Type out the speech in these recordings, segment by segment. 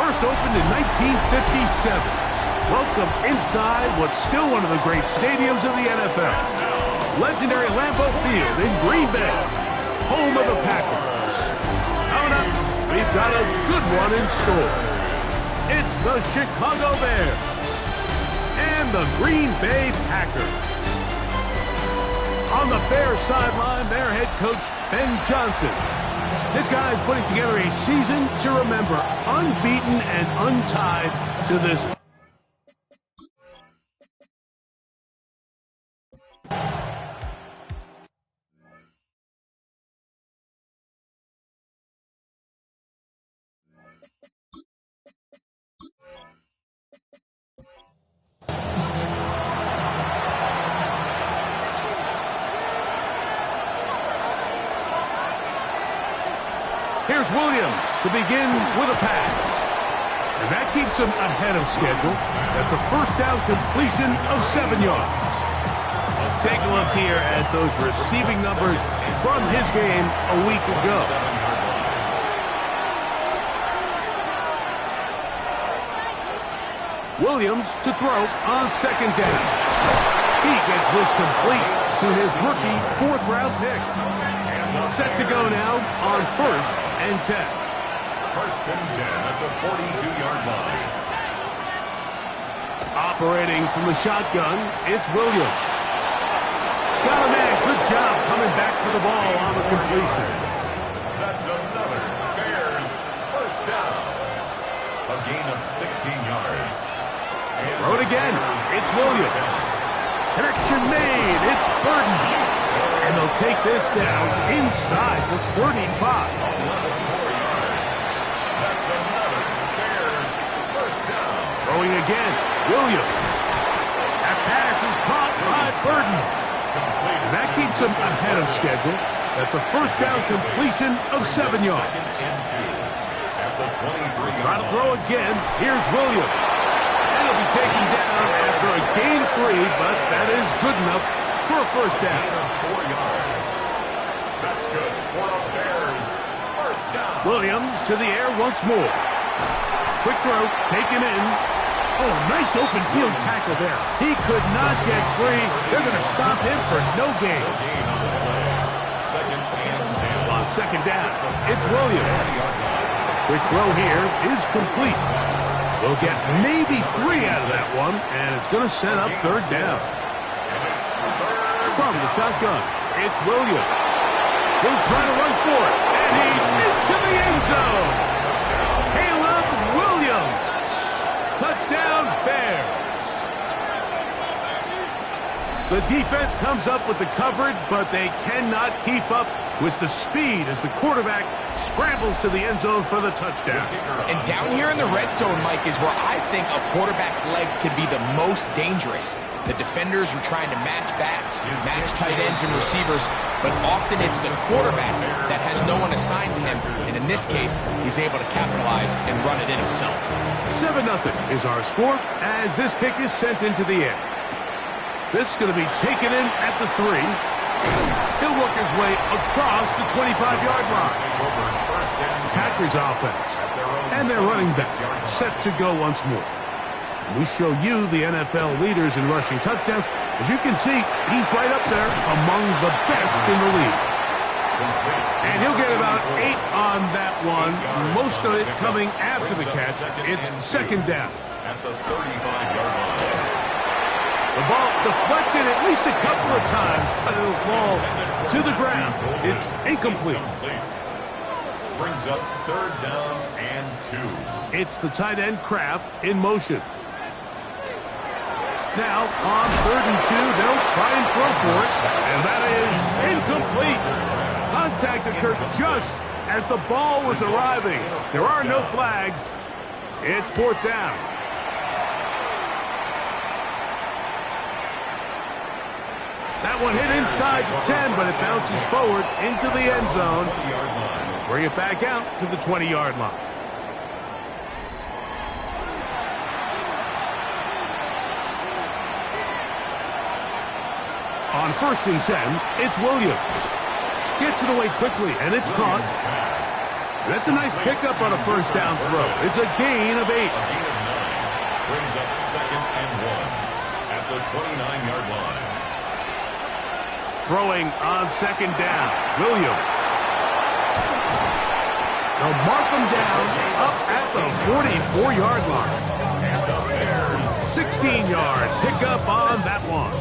first opened in 1957. Welcome inside what's still one of the great stadiums of the NFL. Legendary Lambeau Field in Green Bay, home of the Packers. Coming up, we've got a good one in store. It's the Chicago Bears and the Green Bay Packers. On the Bears sideline, their head coach, Ben Johnson. This guy is putting together a season to remember, unbeaten and untied to this. Here's Williams to begin with a pass. And that keeps him ahead of schedule. That's a first down completion of 7 yards. Take a look here at those receiving numbers from his game a week ago. Williams to throw on second down. He gets this complete to his rookie fourth-round pick. Set to go now on 1st and 10. 1st and 10 at the 42-yard line. Operating from the shotgun, it's Williams. Got a man. Good job coming back to the ball on the completion. That's another Bears first down. A gain of 16 yards. Throw it again. It's Williams. Connection made. It's Burton. And they'll take this down inside the 35. That's another Bears first down. Throwing again. Williams. That pass is caught by Burton. And that keeps him ahead of schedule. That's a first down completion of 7 yards. Try to throw again. Here's Williams. And he'll be taken down after a gain of 3, but that is good enough for a first down. 4 yards. That's good for a Bears first down. Williams to the air once more. Quick throw, taken in. Oh, nice open field tackle there. He could not get free. They're going to stop him for no gain. On second down, it's Williams. Quick throw here is complete. They'll get maybe 3 out of that one, and it's going to set up 3rd down. From the shotgun, it's Williams. He'll try to run for it, and he's into the end zone. Caleb Williams. Touchdown, Bears. The defense comes up with the coverage, but they cannot keep up with the speed as the quarterback scrambles to the end zone for the touchdown. And down here in the red zone, Mike, is where I think a quarterback's legs can be the most dangerous. The defenders are trying to match backs, match tight ends and receivers, but often it's the quarterback that has no one assigned to him, and in this case, he's able to capitalize and run it in himself. 7-0 is our score as this kick is sent into the air. This is going to be taken in at the 3. He'll work his way across the 25-yard line. Packers offense and their running back set to go once more. And we show you the NFL leaders in rushing touchdowns. As you can see, he's right up there among the best in the league. And he'll get about 8 on that one, most of it coming after the catch. It's 2nd down. At the 35-yard line. The ball deflected at least a couple of times, but it'll fall to the ground. It's incomplete. Brings up 3rd down and 2. It's the tight end Kraft in motion. Now on 3rd and 2, they'll try and throw for it, and that is incomplete. Contact occurred just as the ball was arriving. There are no flags. It's 4th down. That one hit inside the 10, but it bounces forward into the end zone. Bring it back out to the 20-yard line. On 1st and 10, it's Williams. Gets it away quickly, and it's caught. That's a nice pickup on a first down throw. It's a gain of 8. A gain of 9 brings up 2nd and 1 at the 29-yard line. Throwing on 2nd down, Williams. They'll mark him down up at the 44-yard line. 16-yard pickup on that one.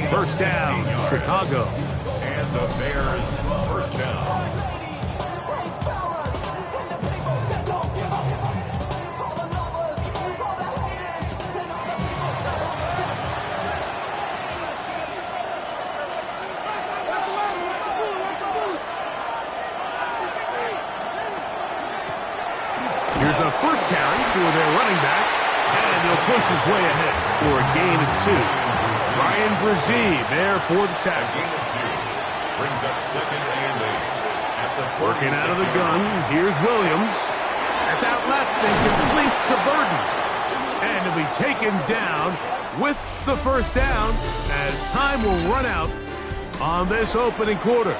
First down, Chicago. And the Bears first down. Here's a first carry for their running back, and he'll push his way ahead for a gain of 2. Ryan Brzee there for the tackle. Gain of 2 brings up 2nd and 8 at the Working out of the gun, here's Williams. That's out left and complete to Burden. And he'll be taken down with the first down as time will run out on this opening quarter.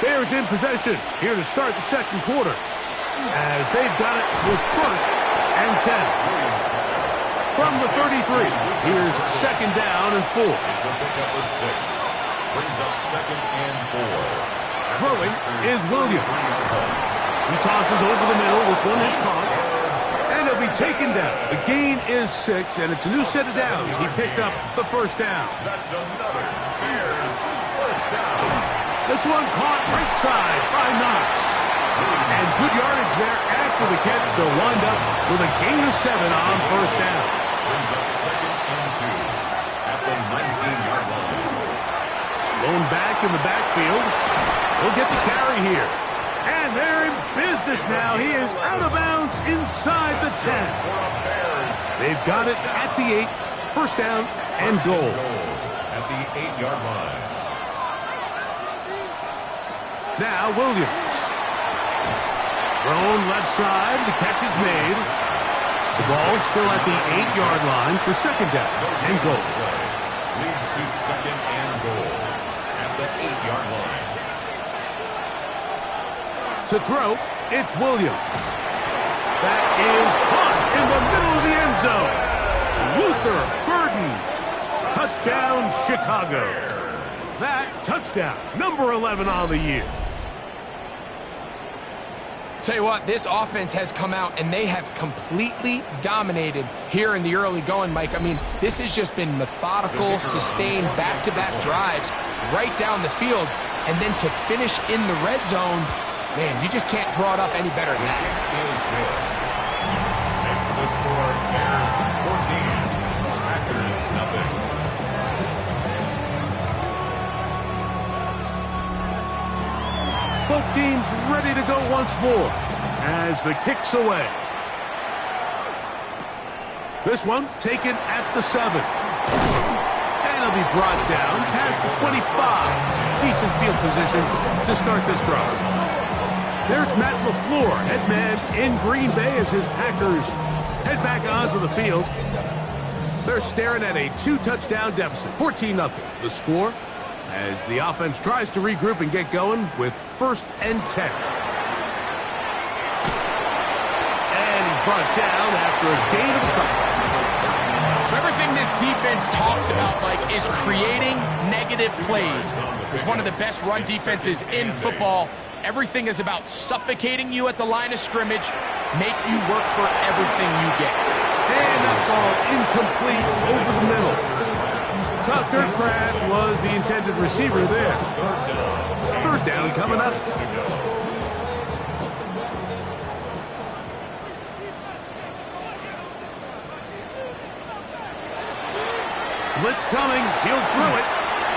Bears in possession here to start the second quarter as they've got it with 1st and 10. From the 33, here's 2nd down and 4. It's a pickup of 6. Brings up 2nd and 4. Throwing is Williams. He tosses over the middle. This one is caught. And he'll be taken down. The gain is 6, and it's a new set of downs. He picked up the first down. That's another Bears first down. This one caught right side by Knox. And good yardage there after the catch. They'll wind up with a gain of 7 on first down. Brings up 2nd and 2 at the 19-yard line. Lone back in the backfield. He'll get the carry here. And they're in business now. He is out of bounds inside the 10. They've got it at the 8. First down and goal. At the 8-yard line. Now Williams. Thrown left side. The catch is made. The ball still at the 8-yard line for second down and goal. Leads to 2nd and goal at the 8-yard line. To throw, it's Williams. That is caught in the middle of the end zone. Luther Burden. Touchdown, Chicago. That touchdown, number 11 on the year. Tell you what, this offense has come out and they have completely dominated here in the early going, Mike. I mean, this has just been methodical, sustained, back-to-back drives right down the field. And then to finish in the red zone, man, you just can't draw it up any better than that. Is good. Makes the score Bears 14, Packers nothing. Both teams ready to go once more as the kick's away. This one taken at the 7. And it'll be brought down past the 25. Decent field position to start this drive. There's Matt LaFleur, head man in Green Bay as his Packers head back onto the field. They're staring at a 2-touchdown deficit, 14-0. The score as the offense tries to regroup and get going with 1st and 10. And he's brought down after a gain of a couple. So everything this defense talks about, Mike, is creating negative plays. It's one of the best run defenses in football. Everything is about suffocating you at the line of scrimmage, make you work for everything you get. And that ball incomplete over the middle. Tucker Kraft was the intended receiver there. Third down coming up. Blitz coming. He'll throw it.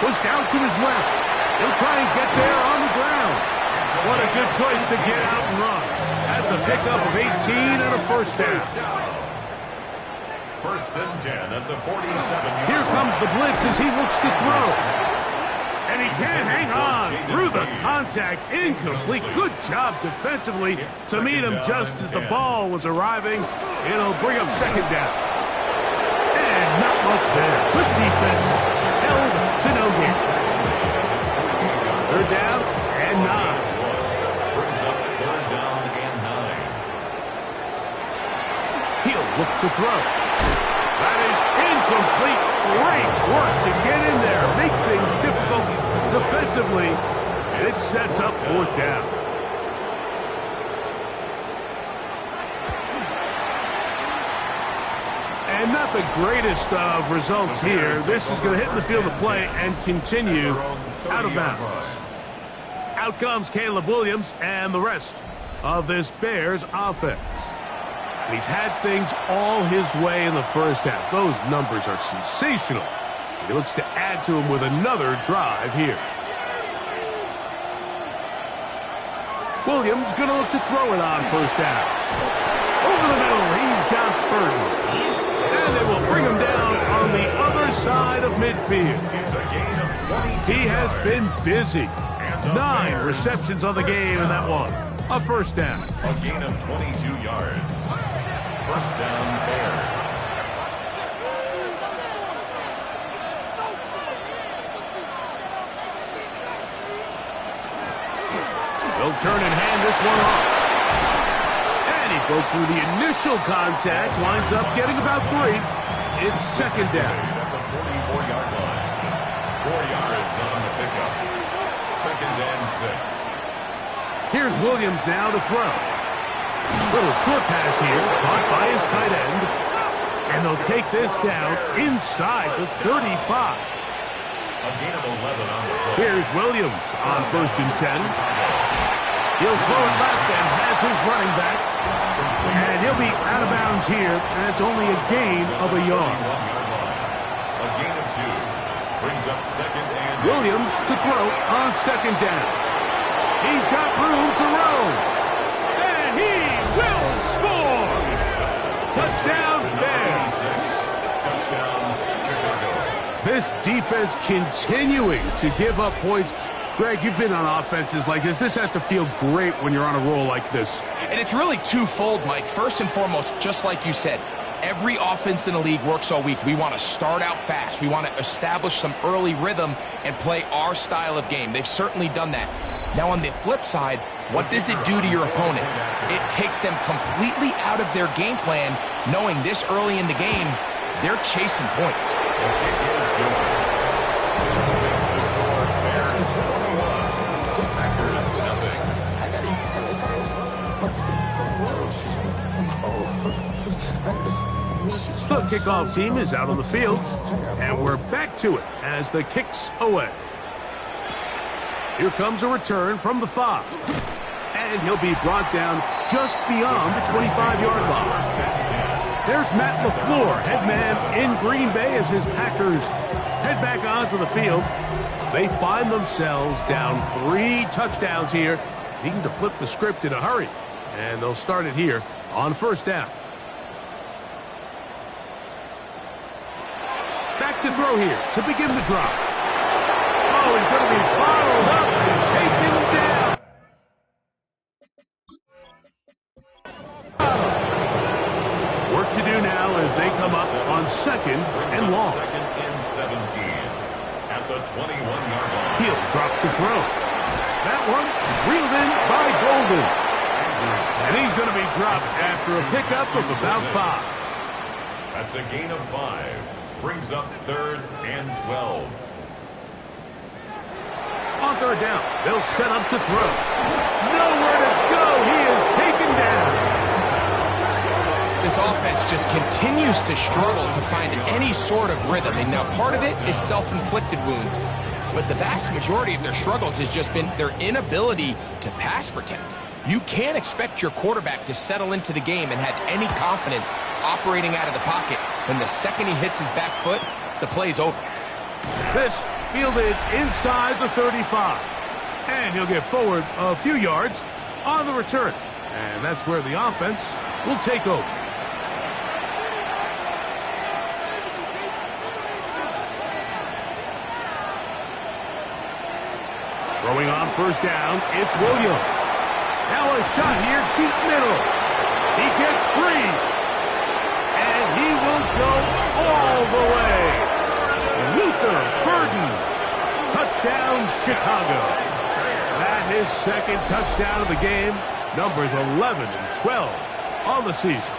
Goes down to his left. He'll try and get there on the ground. What a good choice to get out and run. That's a pickup of 18 and a first down. 1st and 10 at the 47-yard Here comes the blitz as he looks to throw. And he can't hang on through the contact. Incomplete. Good job defensively to meet him just as the ball was arriving. It'll bring up second down. And not much there. Good defense. Held to no gain. Third down and 9. to throw. That is incomplete. Great work to get in there, make things difficult defensively, and it sets up fourth down. And not the greatest of results here. This is going to hit in the field of play and continue out of bounds. Out comes Caleb Williams and the rest of this Bears offense. And he's had things all his way in the first half. Those numbers are sensational. He looks to add to them with another drive here. Williams going to look to throw it on first down. Over the middle, he's got Burton. And they will bring him down on the other side of midfield. He has been busy. 9 receptions on the game in that one. A first down. A gain of 22 yards. First down, Bears. They'll turn and hand this one off. And he broke through the initial contact, winds up getting about 3. It's second down. At the 44-yard line. 4 yards on the pickup. Second and 6. Here's Williams now to throw. Little short pass here, caught by his tight end. And they'll take this down inside the 35. A gain of 11 on the play. Here's Williams on first and 10. He'll throw it left and has his running back. And he'll be out of bounds here, and it's only a gain of a yard. A gain of 2. Brings up second and... Williams to throw on second down. He's got room to roam. And he will score! Touchdown, Bears. Touchdown, Chicago. This defense continuing to give up points. Greg, you've been on offenses like this. This has to feel great when you're on a roll like this. And it's really twofold, Mike. First and foremost, just like you said, every offense in the league works all week. We want to start out fast. We want to establish some early rhythm and play our style of game. They've certainly done that. Now, on the flip side, what does it do to your opponent? It takes them completely out of their game plan, knowing this early in the game, they're chasing points. The kickoff team is out on the field, and we're back to it as the kick's away. Here comes a return from the 5. And he'll be brought down just beyond the 25-yard line. There's Matt LaFleur, head man in Green Bay as his Packers head back onto the field. They find themselves down 3 touchdowns here, needing to flip the script in a hurry. And they'll start it here on first down. Back to throw here to begin the drive. Oh, he's going to be bottled up and taken down. Work to do now as they come up on second and long. Second and 17 at the 21-yard line. He'll drop to throw. That one reeled in by Golden. And he's going to be dropped after a pickup of about 5. That's a gain of 5. Brings up third and 12. On third down, they'll set up to throw. Nowhere to go. He is taken down. This offense just continues to struggle to find any sort of rhythm. And now part of it is self-inflicted wounds. But the vast majority of their struggles has just been their inability to pass protect. You can't expect your quarterback to settle into the game and have any confidence operating out of the pocket. When the second he hits his back foot, the play's over. This fielded inside the 35. And he'll get forward a few yards on the return. And that's where the offense will take over. Throwing on first down, it's Williams. Now a shot here, deep middle. He gets free. And he will go all the way. Luther Burden. Touchdown, Chicago. That is second touchdown of the game. Numbers 11 and 12 on the season.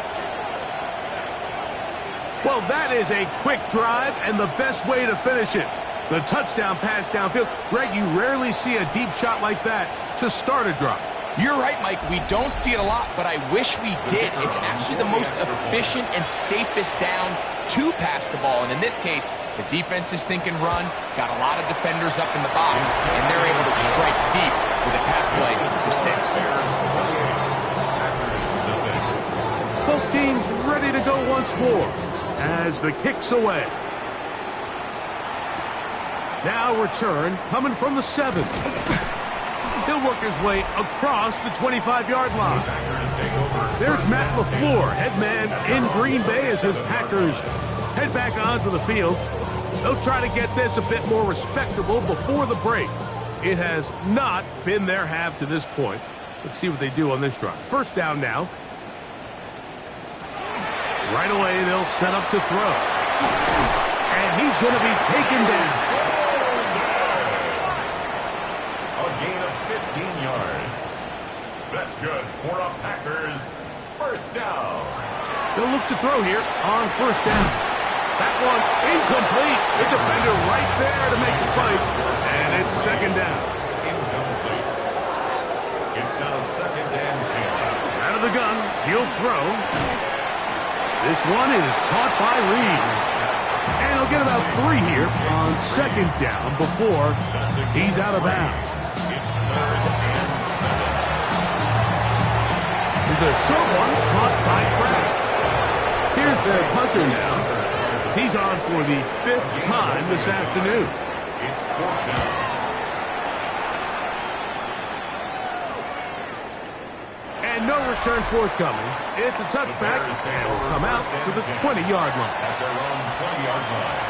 Well, that is a quick drive and the best way to finish it. The touchdown pass downfield. Greg, you rarely see a deep shot like that to start a drive. You're right, Mike. We don't see it a lot, but I wish we did. It's actually the most efficient and safest down to pass the ball. And in this case, the defense is thinking run, got a lot of defenders up in the box, and they're able to strike deep with a pass play for 6. Both teams ready to go once more as the kick's away. Now return coming from the 7. He'll work his way across the 25-yard line. There's Matt LaFleur, head man in Green Bay as his Packers head back onto the field. They'll try to get this a bit more respectable before the break. It has not been their half to this point. Let's see what they do on this drive. First down now. Right away, they'll set up to throw. And he's going to be taken down. A gain of 15 yards. That's good for a Packers first down. They'll look to throw here on first down. That one incomplete. The defender right there to make the play. And it's second down. Incomplete. It's now second and 10. Out of the gun, he'll throw. This one is caught by Reed. And he'll get about 3 here on second down before he's out of bounds. It's third and 7. There's a short one caught by Kraft. Here's their punter now. He's on for the 5th time this afternoon. It's fourth down. And no return forthcoming. It's a touchback and will come out to the 20-yard line. At their own 20-yard line.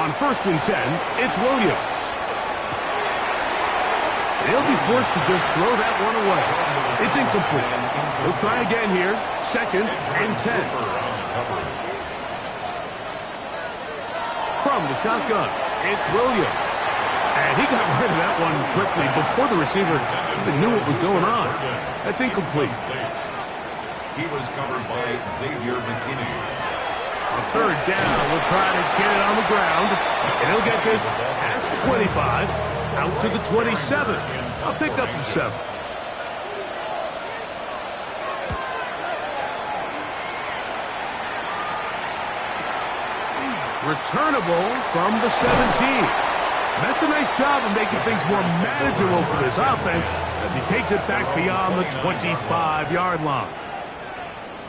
On first and 10, it's Williams. They'll be forced to just throw that one away. It's incomplete. They'll try again here. Second and 10. From the shotgun, it's Williams. And he got rid of that one quickly before the receiver even knew what was going on. That's incomplete. He was covered by Xavier McKinney. A third down. We'll try to get it on the ground. And he'll get this past the 25, out to the 27. I'll pick up the 7. Returnable from the 17. That's a nice job of making things more manageable for this offense as he takes it back beyond the 25-yard line.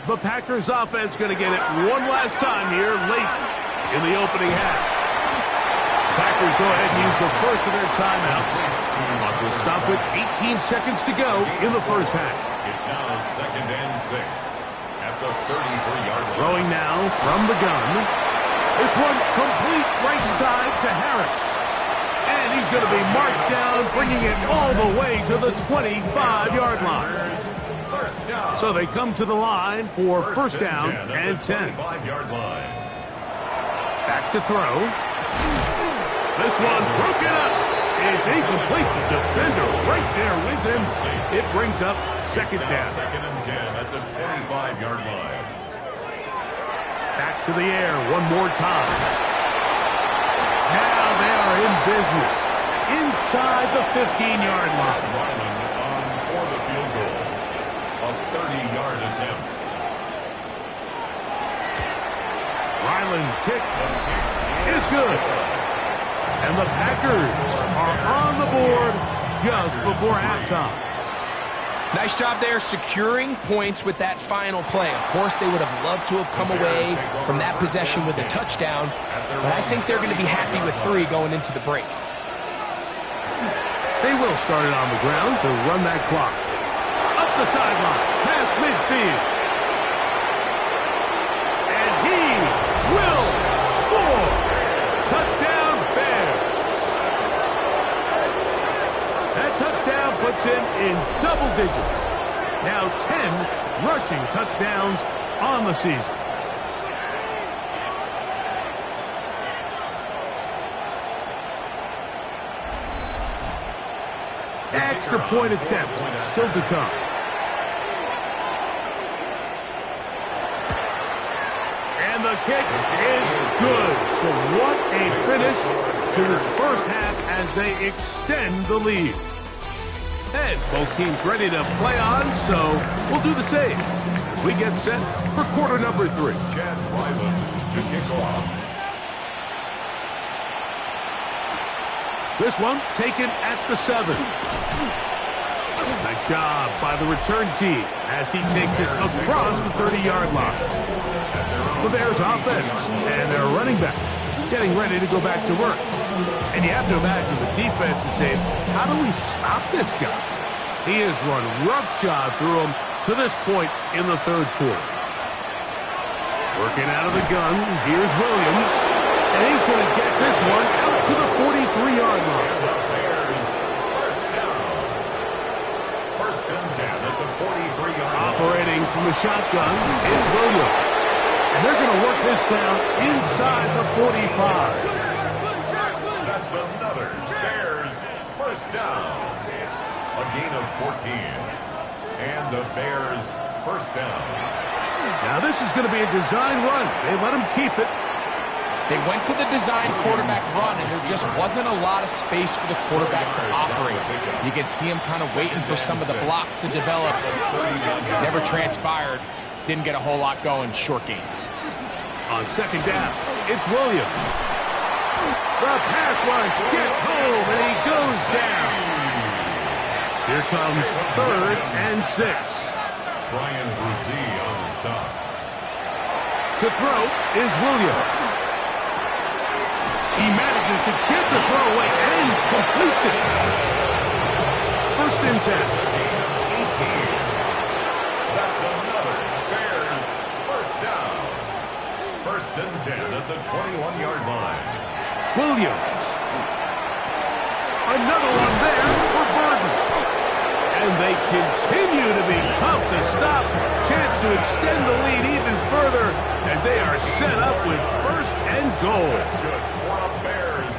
The Packers offense going to get it one last time here late in the opening half. Packers go ahead and use the first of their timeouts. We'll stop with 18 seconds to go in the first half. It's now second and 6 at the 33-yard line. Throwing now from the gun. This one complete right side to Harris. And he's going to be marked down, bringing it all the way to the 25-yard line. First down. So they come to the line for first down and 10. 25-yard line. Back to throw. This one broken up. It's incomplete. The defender right there with him. It brings up second down. Second and 10 at the 25-yard line. Back to the air one more time. Now they are in business inside the 15-yard line. Ryland on for the field goal. A 30-yard attempt. Ryland's kick is good. And the Packers are on the board just before halftime. Nice job there securing points with that final play. Of course, they would have loved to have come away from that possession with a touchdown, but I think they're going to be happy with 3 going into the break. They will start it on the ground to run that clock. Up the sideline, past midfield. And he will score. Touchdown, Bears. That touchdown puts him in double digits. Now 10 rushing touchdowns on the season. Extra point attempt still to come. kick is good. So what a finish to this first half as they extend the lead. And both teams ready to play on, so we'll do the same as we get set for quarter number 3. Chad Ryland to kick off. This one taken at the 7. Nice job by the return team as he takes it across the 30-yard line. The Bears offense and their running back getting ready to go back to work. And you have to imagine the defense is saying, how do we stop this guy? He has run roughshod through him to this point in the third quarter. Working out of the gun, here's Williams. And he's going to get this one out to the 43-yard line. First and 10 at the 43-yard line. Operating from the shotgun is Williams. And they're going to work this down inside the 45. That's another Bears first down. A gain of 14. And the Bears first down. Now this is going to be a design run. They let him keep it. They went to the design quarterback run, and there just wasn't a lot of space for the quarterback to operate. You can see him kind of waiting for some of the blocks to develop. Never transpired. Didn't get a whole lot going. Short game. On second down, it's Williams. The pass rush gets home, and he goes down. Here comes 3rd and 6. Brian Brzee on the stop. To throw is Williams. He manages to get the throw away and completes it. First and 10. 18. That's another Bears first down. First and 10 at the 21-yard line. Williams. Another one there for Burton. And they continue to be tough to stop. Chance to extend the lead even further as they are set up with first and goal. That's good for the Bears.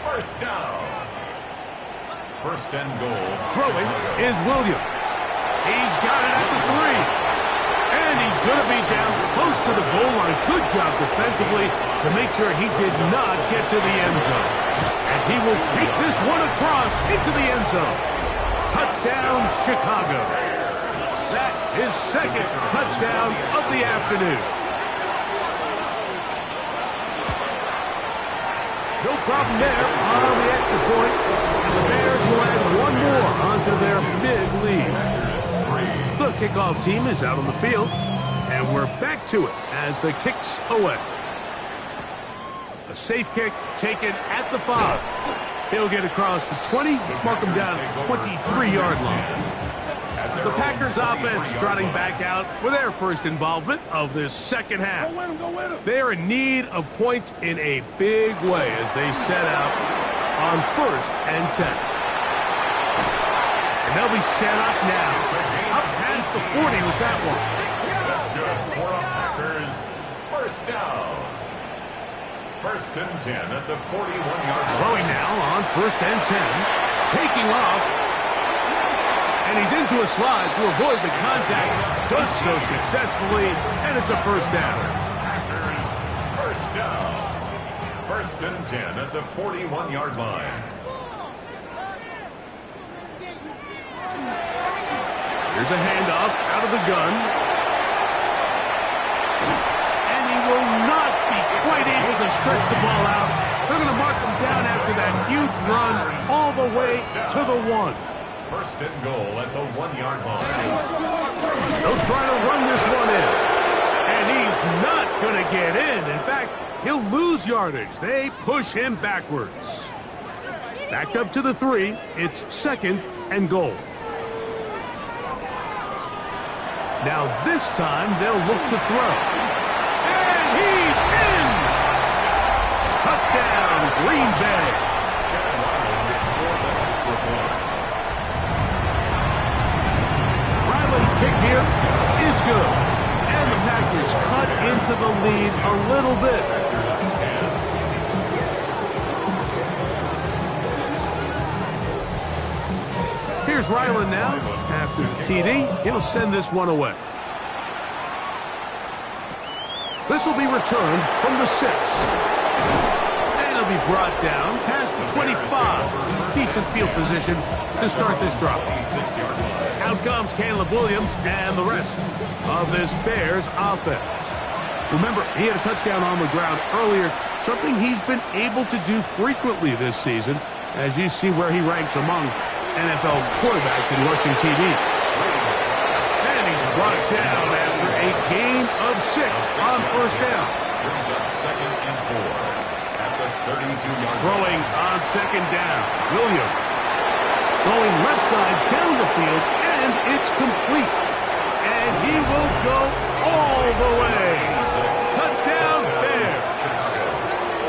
First down. First and goal. Throwing is Williams. He's got it at the 3. And he's going to be down close to the goal line. Good job defensively to make sure he did not get to the end zone. And he will take this one across into the end zone. Touchdown, Chicago. That is second touchdown of the afternoon. No problem there on the extra point. And the Bears will add one more onto their big lead. The kickoff team is out on the field, and we're back to it as the kick's away. A safe kick taken at the 5. He'll get across the 20, mark him down at the 23-yard line. The Packers offense trotting back out for their first involvement of this second half. They're in need of points in a big way as they set out on first and 10. And they'll be set up now. Up past the 40 with that one. That's good for the Packers. First down. First and 10 at the 41-yard line. Throwing now on first and 10. Taking off. And he's into a slide to avoid the contact. Does so successfully, and it's a first down. Packers first down. First and 10 at the 41-yard line. Here's a handoff out of the gun. And he will not be quite able to stretch the ball out. They're going to mark him down after that huge run all the way to the 1. First and goal at the 1-yard line. They'll try to run this one in. And he's not going to get in. In fact, he'll lose yardage. They push him backwards. Back up to the 3. It's second and goal. Now this time they'll look to throw. And he's in! Touchdown, Green Bay. Ryland's kick here is good. And the Packers cut into the lead a little bit. Here's Ryland now. After the TD, he'll send this one away. The This will be returned from the 6. And it'll be brought down past the 25. Decent field position to start this drive. Out comes Caleb Williams and the rest of this Bears offense. Remember, he had a touchdown on the ground earlier, something he's been able to do frequently this season, as you see where he ranks among NFL quarterbacks in rushing TDs. And he's brought down after a gain of 6 on first down. Brings up 2nd and 4 at the 32-yard line. Throwing on 2nd down. Williams going left side down the field, and it's complete. And he will go all the way. Touchdown, Bears.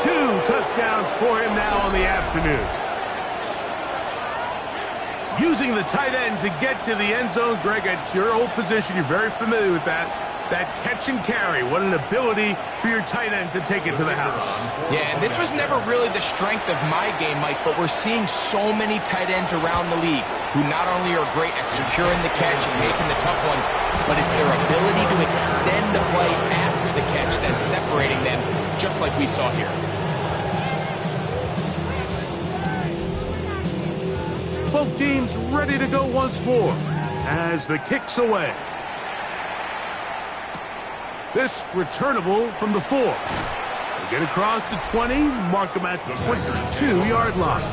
2 touchdowns for him now on the afternoon. Using the tight end to get to the end zone, Greg, it's your old position. You're very familiar with that. That catch and carry. What an ability for your tight end to take it to the house. Yeah, and this was never really the strength of my game, Mike, but we're seeing so many tight ends around the league who not only are great at securing the catch and making the tough ones, but it's their ability to extend the play after the catch that's separating them, just like we saw here. Both teams ready to go once more as the kick's away. This returnable from the 4. They get across the 20, mark them at the 22-yard line.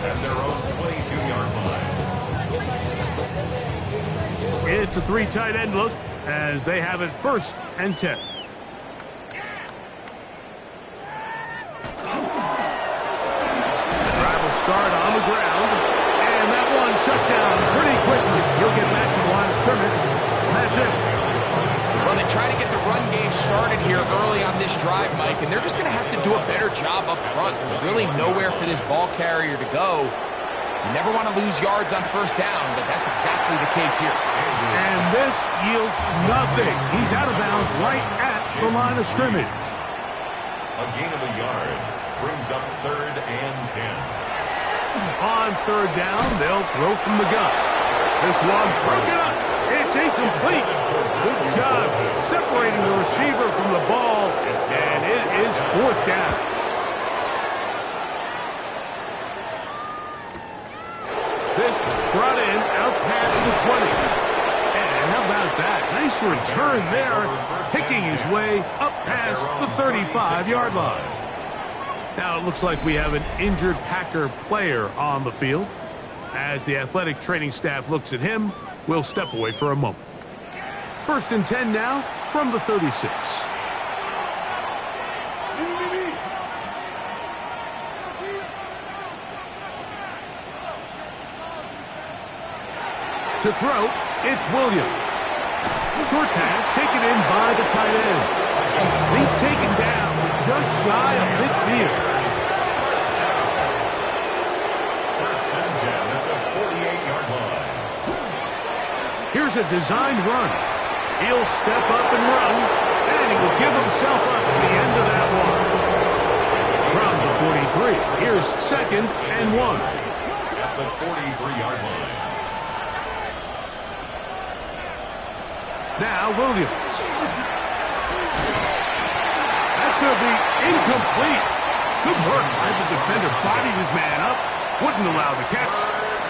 At their own 22-yard line. It's a 3 tight end look as they have it 1st and 10. Start on the ground, and that one shut down pretty quickly. He'll get back to the line of scrimmage, and that's it. Well, they try to get the run game started here early on this drive, Mike, and they're just going to have to do a better job up front. There's really nowhere for this ball carrier to go. You never want to lose yards on first down, but that's exactly the case here. And this yields nothing. He's out of bounds right at the line of scrimmage. A gain of a yard brings up 3rd and 10. On 3rd down, they'll throw from the gun. This one broken up. It's incomplete. Good job separating the receiver from the ball, and it is 4th down. This brought in out past the 20. And how about that? Nice return there, picking his way up past the 35-yard line. Now it looks like we have an injured Packer player on the field. As the athletic training staff looks at him, we'll step away for a moment. 1st and 10 now from the 36. To throw, it's Williams. Short pass taken in by the tight end. He's taken down just shy of midfield. First and 10 at the 48-yard line. Here's a designed run. He'll step up and run, and he will give himself up at the end of that one. From the 43, here's 2nd and 1. At the 43-yard line. Now Williams. That's going to be incomplete. Good work by the defender. Bodied his man up. Wouldn't allow the catch.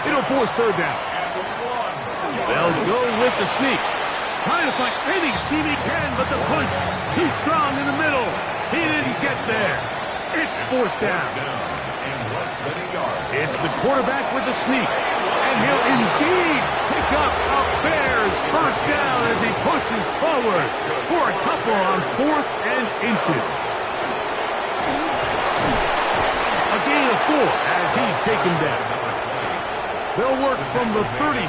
It'll force 3rd down. They'll go with the sneak. Trying to find any seam he can, but the push too strong in the middle. He didn't get there. It's 4th down. And less than a yard. It's the quarterback with the sneak. And he'll indeed pick up a Bears 1st down as he pushes forward for a couple on 4th and inches. A gain of 4 as he's taken down. They'll work from the 36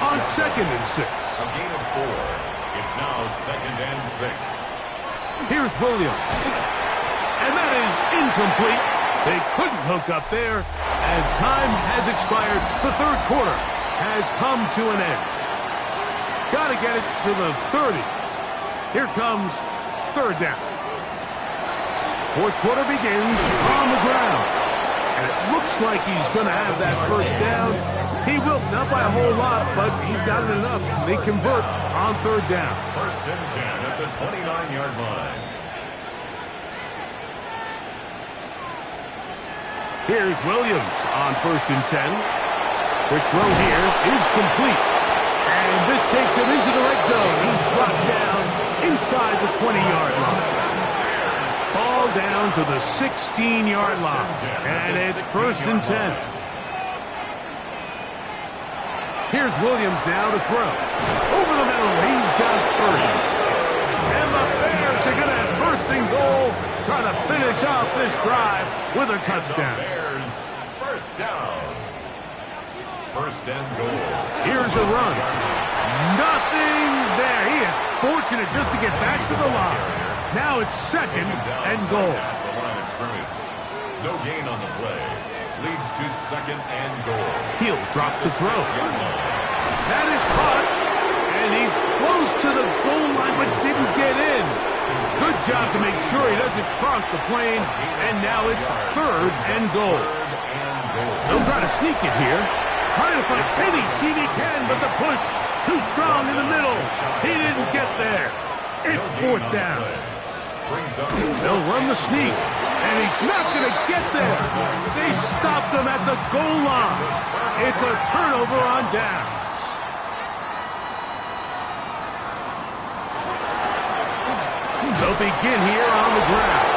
on 2nd and 6. A gain of 4. It's now 2nd and 6. Here's Williams. And that is incomplete. They couldn't hook up there. As time has expired, the 3rd quarter has come to an end. Got to get it to the 30. Here comes 3rd down. 4th quarter begins on the ground. And it looks like he's going to have that 1st down He will, not by a whole lot, but he's got it enough. They convert on third down. First and 10 at the 29-yard line. Here's Williams on first and 10. Quick throw here is complete. And this takes him into the red zone. He's brought down inside the 20-yard line. Ball down to the 16-yard line. And it's first and 10. Here's Williams now to throw. Over the middle, he's got 30. And the Bears are going to have first and goal, trying to finish off this drive with a touchdown. Bears first down. First and goal. Here's a run. Nothing there. He is fortunate just to get back to the line. Now it's second and goal. The line of scrimmage. No gain on the play. Leads to second and goal. He'll drop to throw. That is caught. And he's close to the goal line but didn't get in. Good job to make sure he doesn't cross the plane. And now it's third and goal. They'll try to sneak it here. Trying to find any seat he can, but the push too strong in the middle. He didn't get there. It's fourth down. They'll run the sneak, and he's not going to get there. They stopped him at the goal line. It's a turnover on downs. They'll begin here on the ground.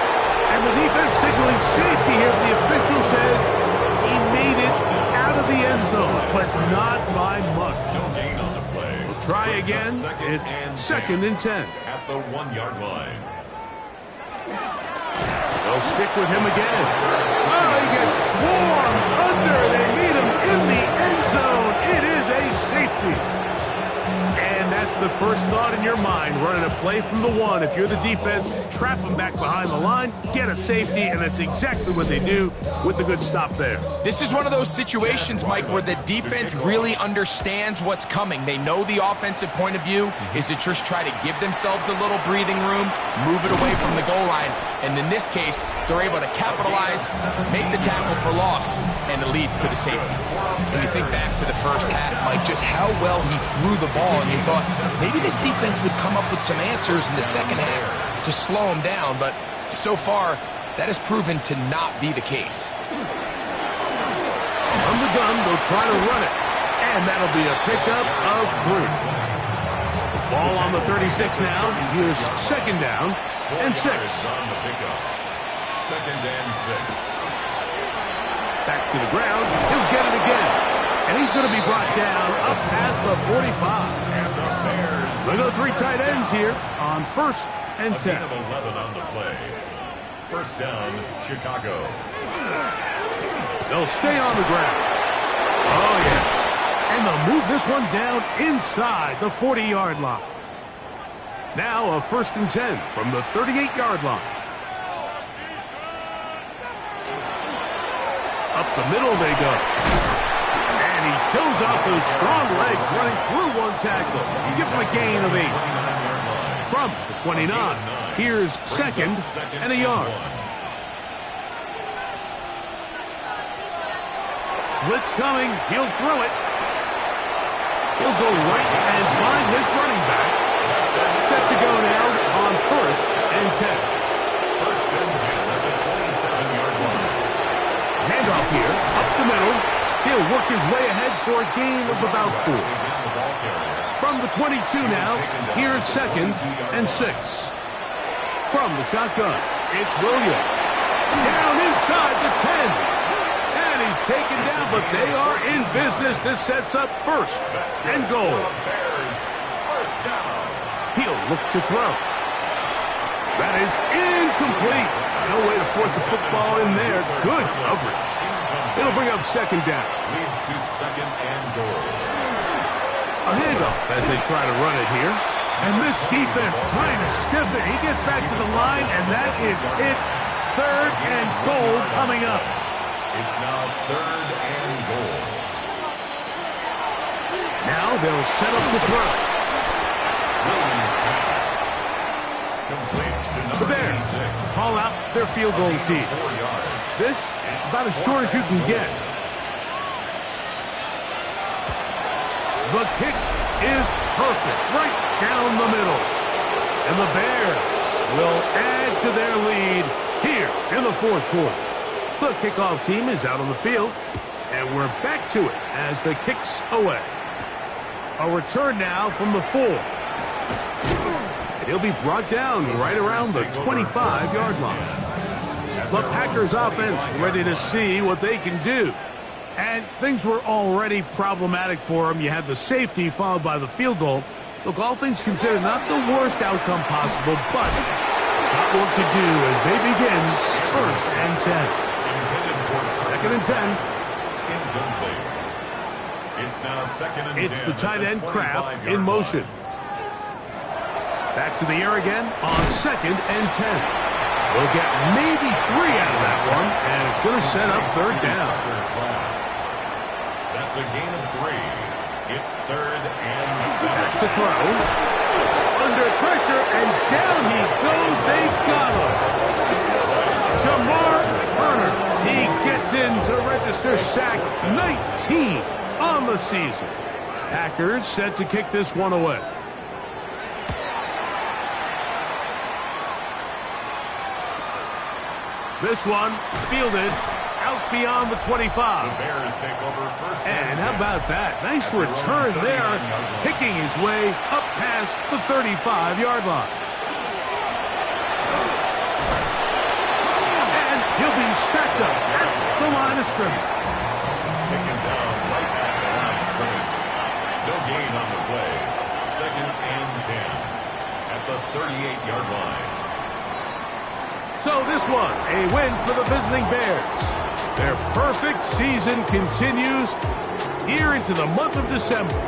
And the defense signaling safety here. The official says he made it out of the end zone, but not by much. No gain on the play. We'll try again. It's second and 10. At the 1-yard line. They'll stick with him again. Oh, he gets swarmed under. They meet him in the end zone. It is a safety. And that's the first thought in your mind, running a play from the one. If you're the defense, trap him back behind the line, get a safety, and that's exactly what they do with the good stop there. This is one of those situations, Mike, where the defense really understands what's coming. They know the offensive point of view is to just try to give themselves a little breathing room, move it away from the goal line, and in this case, they're able to capitalize, make the tackle for loss, and it leads to the safety. When you think back to the first half, Mike, just how well he threw the ball, and you thought maybe this defense would come up with some answers in the second half to slow him down, but so far, that has proven to not be the case. From the gun, they'll try to run it, and that'll be a pickup of 3. Ball on the 36 now. Here's second down and 6. Second and 6. Back to the ground. He'll get it again. And he's going to be brought down up past the 45. And the Bears. Look at the 3 tight ends here on first and 10. A gain of 11 on the play. First down, Chicago. They'll stay on the ground. Oh, yeah. And they'll move this one down inside the 40-yard line. Now a first and 10 from the 38-yard line. Up the middle they go. And he shows off those strong legs running through one tackle. Give him a gain of 8. From the 29, here's second and a yard. Blitz coming. He'll throw it. He'll go right and find his running back. Set to go now on first and 10. First and 10 at the 27-yard line. Handoff here, up the middle. He'll work his way ahead for a gain of about 4. From the 22 now, here's second and 6. From the shotgun, it's Williams. Down inside the 10. And he's taken down, but they are in business. This sets up first and goal. First down. He'll look to throw. That is incomplete. No way to force the football in there. Good coverage. It'll bring up second down. Leads to second and goal. A handoff as they try to run it here. And this defense trying to stiff it. He gets back to the line, and that is it. Third and goal coming up. It's now third and goal. Now they'll set up to throw. Williams pass. Complete to The number Bears 86. call out their field goal team. 4 yards. This is about as short as you can get. The kick is perfect, right down the middle. And the Bears will add to their lead here in the fourth quarter. The kickoff team is out on the field, and we're back to it as the kick's away. A return now from the 4. And he'll be brought down right around the 25-yard line. The Packers offense ready to see what they can do. And things were already problematic for them. You had the safety followed by the field goal. Look, all things considered, not the worst outcome possible, but got work to do as they begin 1st and 10. 2nd and 10. Incomplete. It's now 2nd and 10. It's the tight end Kraft in motion. Back to the air again on 2nd and 10. We'll get maybe 3 out of that one, and it's going to set up 3rd down. That's a gain of 3. It's 3rd and 7. Back to throw. Under pressure, and down he goes. They got him. Shamar Turner. He gets in to register sack 19 on the season. Packers set to kick this one away. This one fielded out beyond the 25. The Bears take over 1st and how about that? Nice return there, picking his way up past the 35-yard line. And he'll be stacked up at the line of scrimmage. Taken down right at the line of scrimmage. No gain on the play. 2nd and 10 at the 38-yard line. So this one, a win for the visiting Bears. Their perfect season continues here into the month of December.